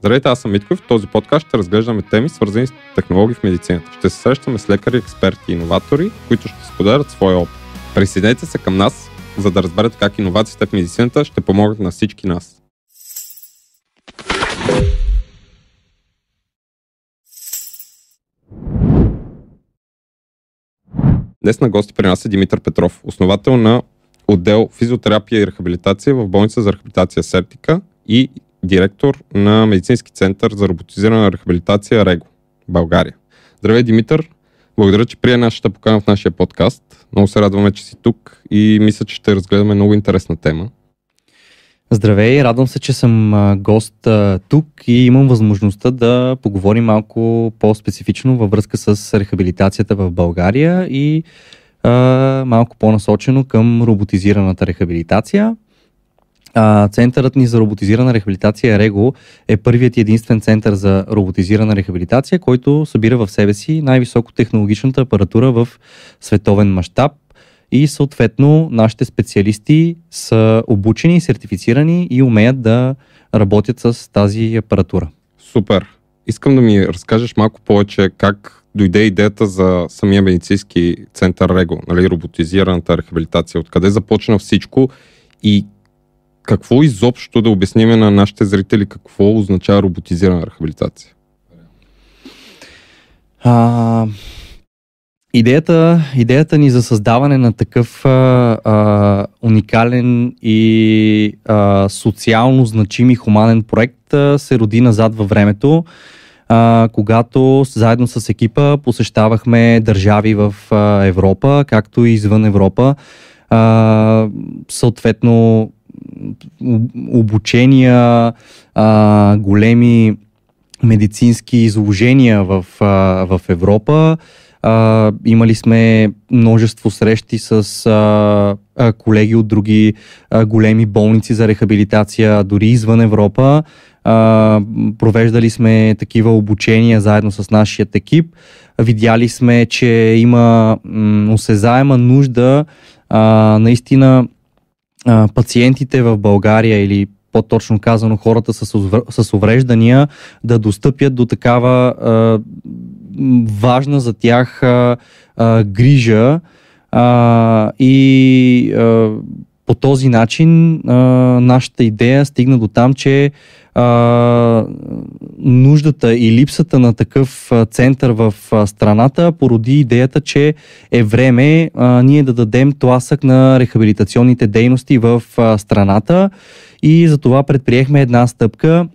Здравейте, аз съм Митко и в този подкаст ще разглеждаме теми, свързани с технологии в медицината. Ще се срещаме с лекари, експерти и иноватори, които ще споделят своя опит. Присъединете се към нас, за да разберете как иновациите в медицината ще помогнат на всички нас. Днес на гости при нас е Димитър Петров, основател на отдел физиотерапия и рехабилитация в болница за рехабилитация Сертика и директор на медицински център за роботизирана рехабилитация РЕГО, България. Здравей, Димитър! Благодаря, че прие нашата покана в нашия подкаст. Много се радваме, че си тук и мисля, че ще разгледаме много интересна тема. Здравей, радвам се, че съм гост тук и имам възможността да поговорим малко по-специфично във връзка с рехабилитацията в България и малко по-насочено към роботизираната рехабилитация. Центърът ни за роботизирана рехабилитация РЕГО е първият и единствен център за роботизирана рехабилитация, който събира в себе си най-високотехнологичната апаратура в световен мащаб и съответно нашите специалисти са обучени, сертифицирани и умеят да работят с тази апаратура. Супер! Искам да ми разкажеш малко повече как дойде идеята за самия медицински център РЕГО, нали, роботизираната рехабилитация, откъде започна всичко и какво изобщо да обясним на нашите зрители какво означава роботизирана рехабилитация? Идеята ни за създаване на такъв уникален и социално значим и хуманен проект се роди назад във времето, когато заедно с екипа посещавахме държави в Европа, както и извън Европа. Съответно обучения, големи медицински изложения в Европа. Имали сме множество срещи с колеги от други големи болници за рехабилитация, дори извън Европа. Провеждали сме такива обучения заедно с нашия екип. Видяли сме, че има осезаема нужда наистина пациентите в България или по-точно казано хората с увреждания да достъпят до такава важна за тях грижа и по този начин нашата идея стигна до там, че нуждата и липсата на такъв център в страната породи идеята, че е време ние да дадем тласък на рехабилитационните дейности в страната и затова предприехме една стъпка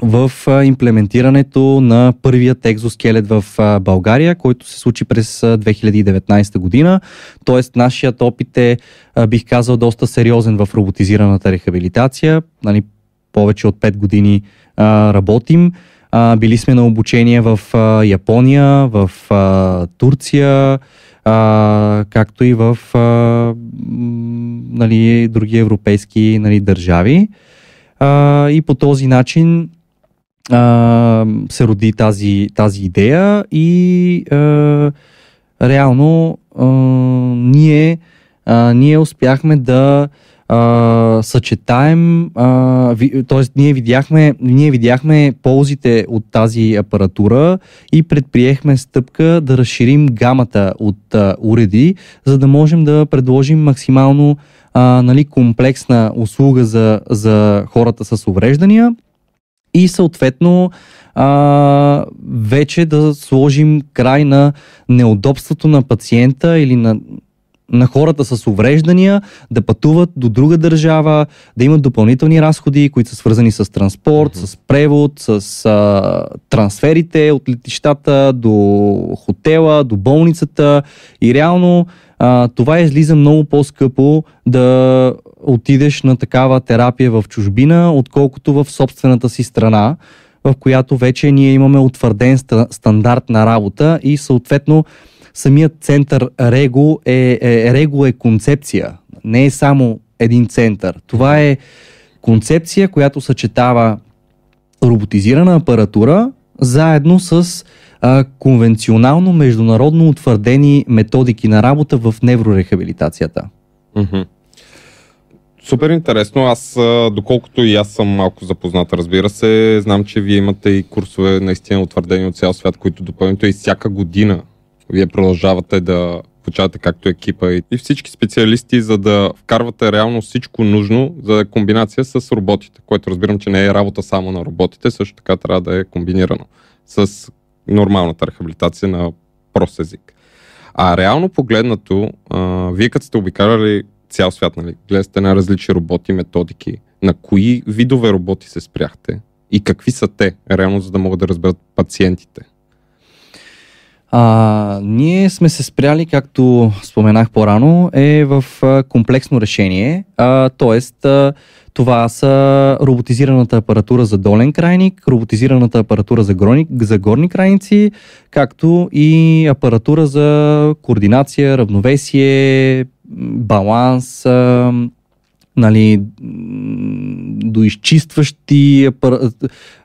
в имплементирането на първият екзоскелет в България, който се случи през 2019 година. Тоест, нашият опит е, бих казал, доста сериозен в роботизираната рехабилитация. Нали, повече от 5 години работим. Били сме на обучение в Япония, в Турция, както и в нали, други европейски нали, държави. И по този начин се роди тази идея и реално ние успяхме да съчетаем, т.е. ние видяхме ползите от тази апаратура и предприехме стъпка да разширим гамата от уреди, за да можем да предложим максимално нали, комплексна услуга за хората с увреждания и съответно вече да сложим край на неудобството на пациента или на хората с увреждания да пътуват до друга държава, да имат допълнителни разходи, които са свързани с транспорт, с превод, с трансферите от летищата до хотела, до болницата и реално това излиза много по-скъпо да отидеш на такава терапия в чужбина, отколкото в собствената си страна, в която вече ние имаме утвърден стандарт на работа и съответно самият център РЕГО е концепция, не е само един център. Това е концепция, която съчетава роботизирана апаратура заедно с конвенционално международно утвърдени методики на работа в неврорехабилитацията. Супер интересно. Аз, доколкото и аз съм малко запознат, разбира се, знам, че вие имате и курсове наистина утвърдени от цял свят, които допълнително и всяка година вие продължавате да получавате както екипа и всички специалисти, за да вкарвате реално всичко нужно за да е комбинация с роботите, което разбирам, че не е работа само на роботите, също така трябва да е комбинирано с нормалната рехабилитация на прост език. А реално погледнато, вие като сте обикаляли цял свят, нали, гледате на различни роботи, методики, на кои видове роботи се спряхте и какви са те, реално, за да могат да разберат пациентите? Ние сме се спряли, както споменах по-рано, в комплексно решение, т.е. това са роботизираната апаратура за долен крайник, роботизираната апаратура за горни крайници, както и апаратура за координация, равновесие, баланс, нали, доизчистващи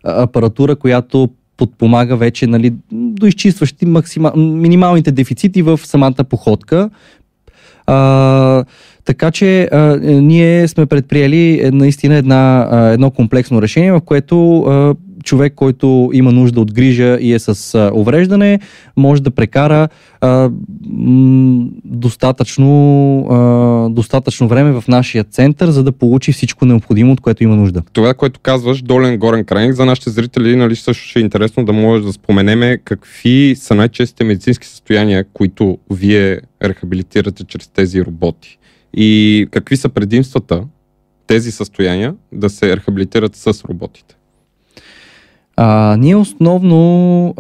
апаратура, която подпомага вече, нали, доизчистващи минималните дефицити в самата походка. Така че ние сме предприели наистина едно комплексно решение, в което човек, който има нужда от грижа и е с увреждане, може да прекара достатъчно време в нашия център, за да получи всичко необходимо, от което има нужда. Това, което казваш, долен горен крайник, за нашите зрители, нали, също ще е интересно да може да споменеме какви са най-честите медицински състояния, които вие рехабилитирате чрез тези роботи. И какви са предимствата тези състояния да се рехабилитират с роботите? Ние основно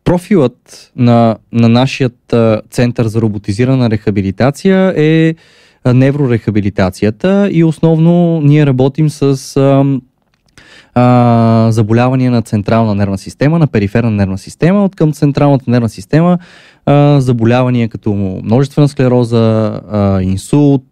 профилът на нашият център за роботизирана рехабилитация е неврорехабилитацията и основно ние работим с заболявания на централна нервна система, на периферна нервна система. От към централната нервна система заболявания като множествена склероза, инсулт,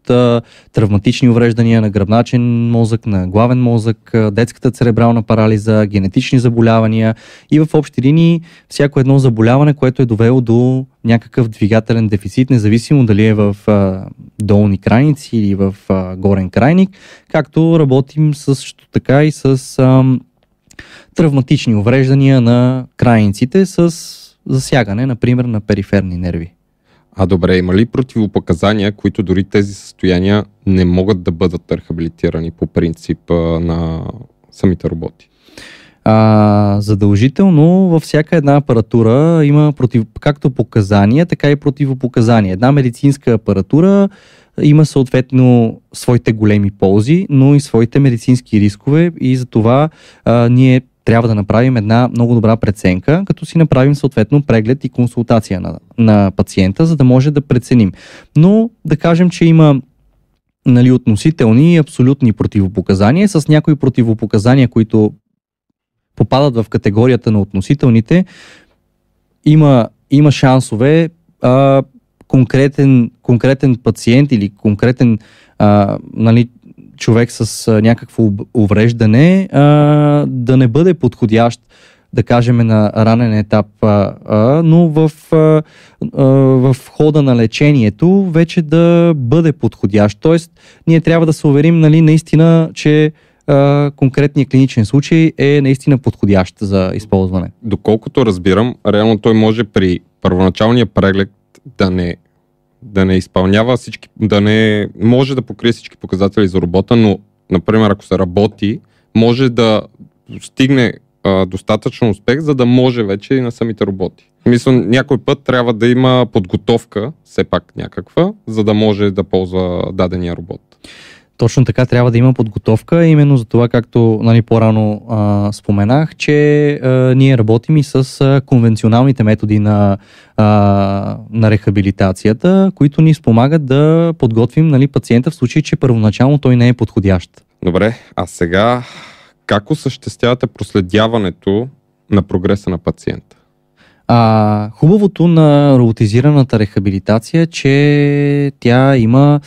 травматични увреждания на гръбначен мозък, на главен мозък, детската церебрална парализа, генетични заболявания и в общи линии всяко едно заболяване, което е довело до някакъв двигателен дефицит, независимо дали е в долни крайници или в горен крайник, както работим също така и с травматични увреждания на крайниците с засягане, например, на периферни нерви. Добре, има ли противопоказания, които дори тези състояния не могат да бъдат рехабилитирани по принцип на самите роботи? Задължително във всяка една апаратура има както показания, така и противопоказания. Една медицинска апаратура има съответно своите големи ползи, но и своите медицински рискове и за това ние трябва да направим една много добра преценка, като си направим съответно преглед и консултация на пациента, за да може да преценим. Но да кажем, че има, нали, относителни и абсолютни противопоказания. С някои противопоказания, които попадат в категорията на относителните, има шансове конкретен пациент или конкретен нали, човек с някакво увреждане да не бъде подходящ, да кажем, на ранен етап, но в хода на лечението вече да бъде подходящ. Тоест, ние трябва да се уверим, нали, наистина, че конкретният клиничен случай е наистина подходящ за използване. Доколкото разбирам, реално той може при първоначалния преглед да не изпълнява всички, да не може да покрие всички показатели за робота, но, например, ако се работи, може да стигне достатъчно успех, за да може вече и на самите роботи. Мисля, някой път трябва да има подготовка, все пак някаква, за да може да ползва дадения робот. Точно така, трябва да има подготовка, именно за това, както, нали, по-рано споменах, че ние работим и с конвенционалните методи на рехабилитацията, които ни спомагат да подготвим, нали, пациента в случай, че първоначално той не е подходящ. Добре, а сега как осъществявате проследяването на прогреса на пациента? Хубавото на роботизираната рехабилитация е, че тя има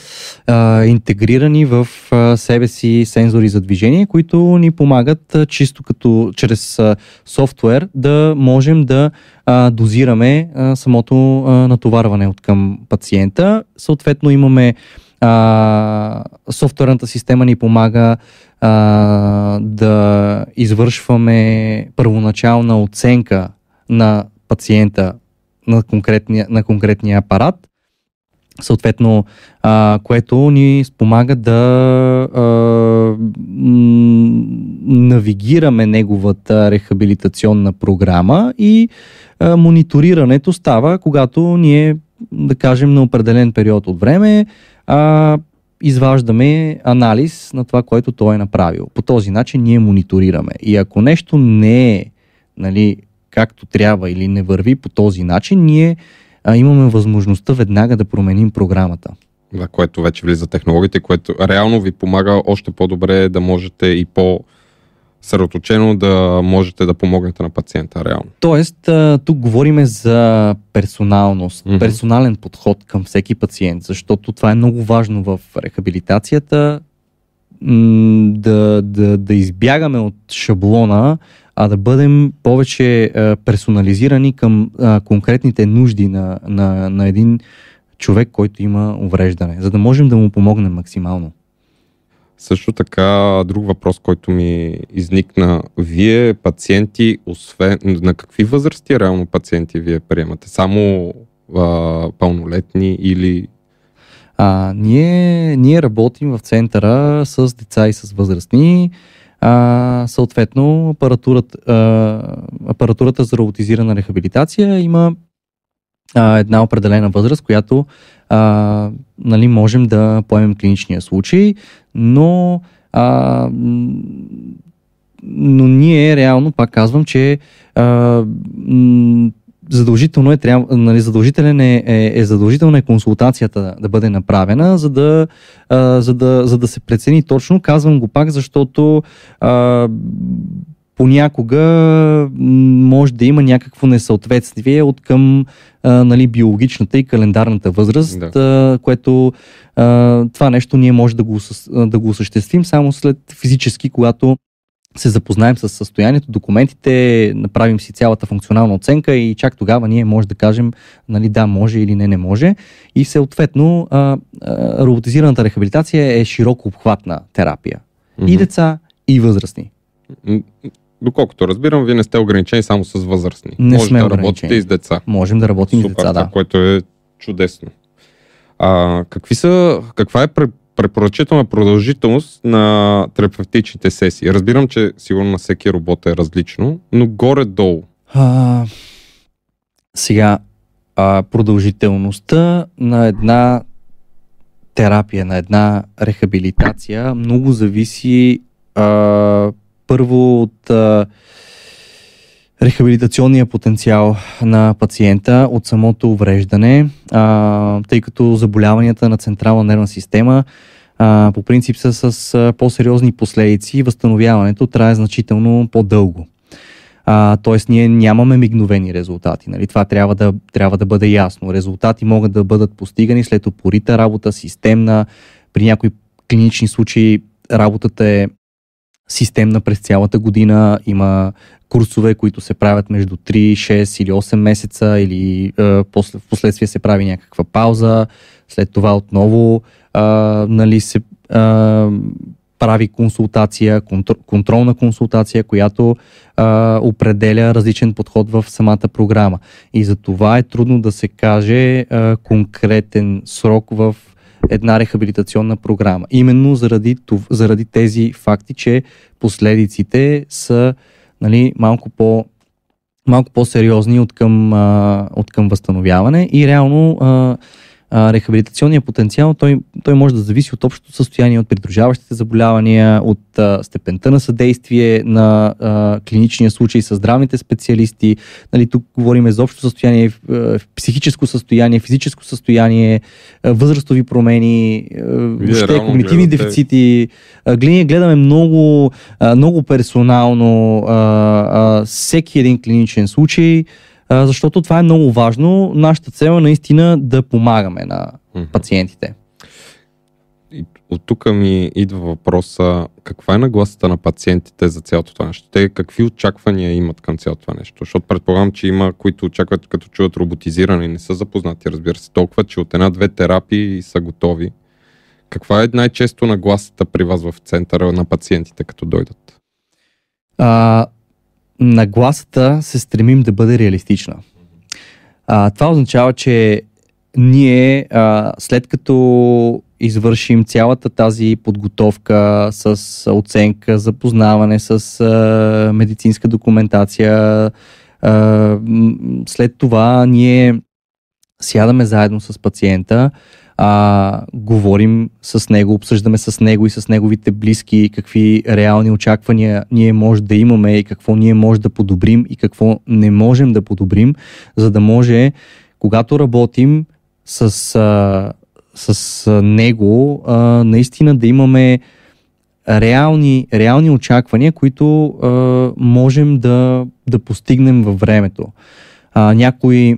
интегрирани в себе си сензори за движение, които ни помагат чисто като чрез софтуер да можем да дозираме самото натоварване от към пациента. Съответно имаме софтуерната система ни помага да извършваме първоначална оценка на пациента на конкретния апарат, съответно, което ни спомага да навигираме неговата рехабилитационна програма и мониторирането става, когато ние, да кажем, на определен период от време изваждаме анализ на това, което той е направил. По този начин ние мониторираме. И ако нещо не е, нали, както трябва или не върви по този начин, ние имаме възможността веднага да променим програмата. Да, което вече влиза технологиите, което реално ви помага още по-добре да можете и по-съсредоточено да можете да помогнете на пациента реално. Тоест, тук говорим за персоналност, персонален подход към всеки пациент, защото това е много важно в рехабилитацията, да избягаме от шаблона, а да бъдем повече персонализирани към конкретните нужди на един човек, който има увреждане, за да можем да му помогнем максимално. Също така, друг въпрос, който ми изникна. Вие пациенти, освен на какви възрасти реално пациенти вие приемате? Само пълнолетни или... Ние работим в центъра с деца и с възрастни. Съответно, апаратурата за роботизирана рехабилитация има една определена възраст, която нали, можем да поемем клиничния случай, но ние реално, пак казвам, че задължителна е консултацията да бъде направена, за да се прецени точно. Казвам го пак, защото понякога може да има някакво несъответствие от към нали, биологичната и календарната възраст, което това нещо ние може да го осъществим само след физически, когато се запознаем с състоянието, документите, направим си цялата функционална оценка и чак тогава ние може да кажем нали, да, може или не може. И съответно роботизираната рехабилитация е широко обхватна терапия. И деца, и възрастни. Доколкото разбирам, вие не сте ограничени само с възрастни. Може да работите и с деца. Можем да работим и с деца, да. Което е чудесно. Каква е препоръчителна продължителност на терапевтичните сесии? Разбирам, че сигурно на всеки робот е различно, но горе-долу. Сега, продължителността на една терапия, на една рехабилитация много зависи първо от рехабилитационния потенциал на пациента, от самото увреждане, тъй като заболяванията на централна нервна система по принцип са с по-сериозни последици и възстановяването трае значително по-дълго. Тоест ние нямаме мигновени резултати. Нали? Това трябва да бъде ясно. Резултати могат да бъдат постигани след упорита работа, системна. При някои клинични случаи работата е системна през цялата година. Има курсове, които се правят между 3, 6 или 8 месеца или в последствие се прави някаква пауза. След това отново нали, се прави консултация, контролна консултация, която определя различен подход в самата програма. И за това е трудно да се каже конкретен срок в една рехабилитационна програма. Именно заради тези факти, че последиците са нали, малко по-сериозни от към възстановяване и реално рехабилитационният потенциал, той може да зависи от общото състояние, от придружаващите заболявания, от степента на съдействие на клиничния случай с здравните специалисти. Нали, тук говорим за общо състояние, психическо състояние, физическо състояние, възрастови промени, въобще когнитивни дефицити. Гледаме много персонално всеки един клиничен случай, защото това е много важно. Нашата цел е наистина да помагаме на пациентите. И от тук ми идва въпроса, каква е нагласата на пациентите за цялото това нещо? Те какви очаквания имат към цялото това нещо? Защото предполагам, че има, които очакват като чуят роботизиране и не са запознати, разбира се, толкова, че от една-две терапии са готови. Каква е най-често нагласата при вас в центъра на пациентите, като дойдат? Нагласата се стремим да бъде реалистична. Това означава, че ние след като извършим цялата тази подготовка с оценка, запознаване с медицинска документация, след това ние сядаме заедно с пациента, говорим с него, обсъждаме с него и с неговите близки какви реални очаквания ние може да имаме и какво ние може да подобрим и какво не можем да подобрим, за да може, когато работим с него, наистина да имаме реални очаквания, които можем да постигнем във времето. Някои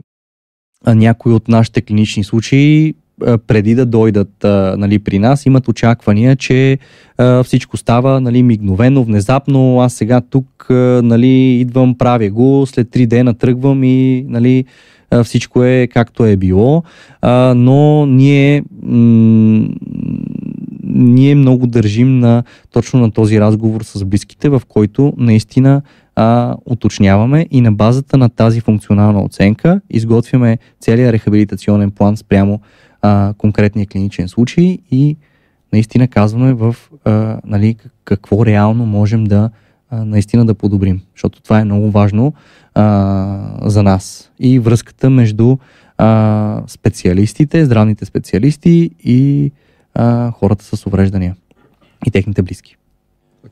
от нашите клинични случаи преди да дойдат при нас, имат очаквания, че всичко става мигновено, внезапно, аз сега тук идвам, правя го, след 3 дена тръгвам и всичко е както е било, но ние много държим точно на този разговор с близките, в който наистина уточняваме и на базата на тази функционална оценка изготвяме целият рехабилитационен план спрямо конкретния клиничен случай и наистина казваме какво реално можем наистина да подобрим, защото това е много важно за нас и връзката между специалистите, здравните специалисти и хората с увреждания и техните близки.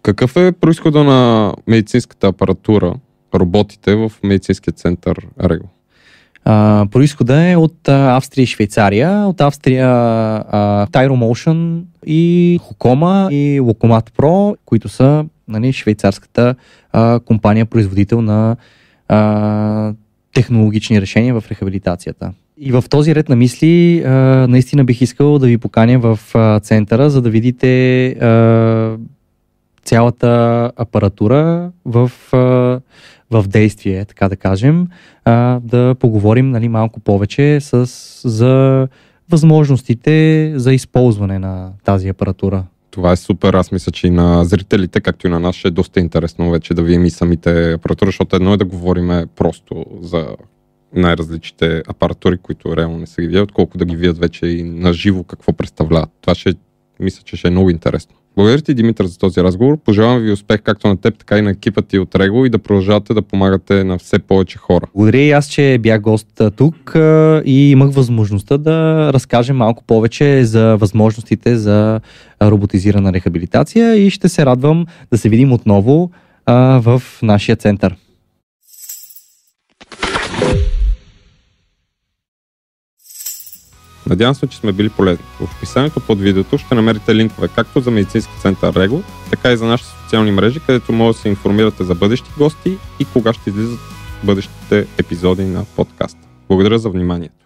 Какъв е произхода на медицинската апаратура, роботите в медицинския център Рего? Произхода е от Австрия и Швейцария. От Австрия Tyromotion и Hokoma и Locomat Pro, които са швейцарската компания, производител на технологични решения в рехабилитацията. И в този ред на мисли наистина бих искал да ви поканя в центъра, за да видите цялата апаратура в действие, така да кажем, да поговорим малко повече за възможностите за използване на тази апаратура. Това е супер. Аз мисля, че и на зрителите, както и на нас, ще е доста интересно вече да видим и самите апаратури, защото едно е да говорим просто за най-различните апаратури, които реално не са ги видят, отколко да ги видят вече и на живо какво представляват. Това мисля, че ще е много интересно. Благодаря ти, Димитър, за този разговор. Пожелавам ви успех както на теб, така и на екипа ти от Рего и да продължавате да помагате на все повече хора. Благодаря и аз, че бях гост тук и имах възможността да разкажем малко повече за възможностите за роботизирана рехабилитация и ще се радвам да се видим отново в нашия център. Надявам се, че сме били полезни. В описанието под видеото ще намерите линкове както за медицински център Рего, така и за нашите социални мрежи, където може да се информирате за бъдещи гости и кога ще излизат бъдещите епизоди на подкаста. Благодаря за вниманието.